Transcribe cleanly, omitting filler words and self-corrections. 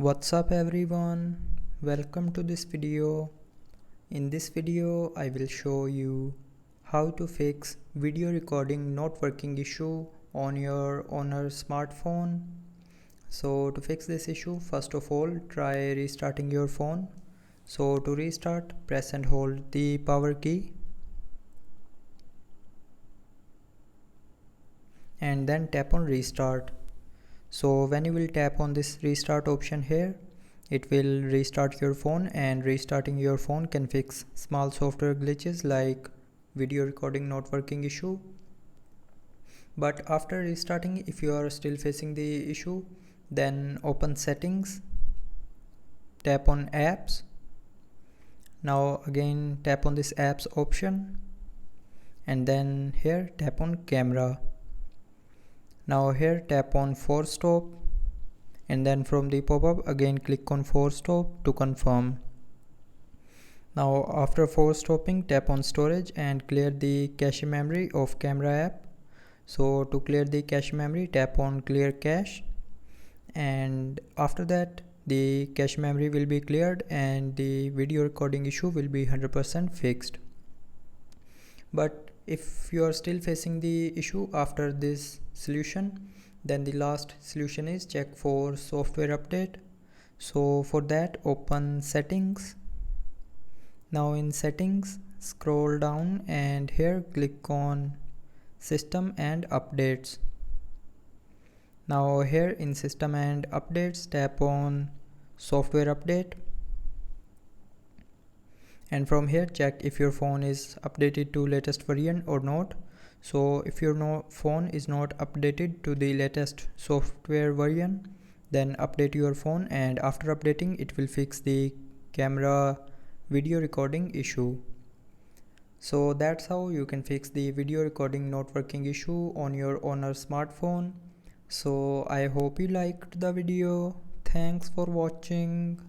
What's up everyone, welcome to this video. In this video I will show you how to fix video recording not working issue on your Honor smartphone. So to fix this issue, first of all try restarting your phone. So to restart, press and hold the power key and then tap on restart. So when you will tap on this restart option here, it will restart your phone, and restarting your phone can fix small software glitches like video recording not working issue. But after restarting, if you are still facing the issue, then open settings, tap on apps. Now again tap on this apps option and then here tap on camera. Now here tap on force stop and then from the pop-up again click on force stop to confirm. Now after force stopping, tap on storage and clear the cache memory of camera app. So to clear the cache memory, tap on clear cache, and after that the cache memory will be cleared and the video recording issue will be 100% fixed. But if you are still facing the issue after this solution, then the last solution is check for software update. So for that, open settings. Now in settings, scroll down and here click on system and updates. Now here in system and updates, tap on software update, and from here check if your phone is updated to latest version or not. So if your phone is not updated to the latest software version, then update your phone, and after updating it will fix the camera video recording issue. So that's how you can fix the video recording not working issue on your Honor smartphone. So I hope you liked the video. Thanks for watching.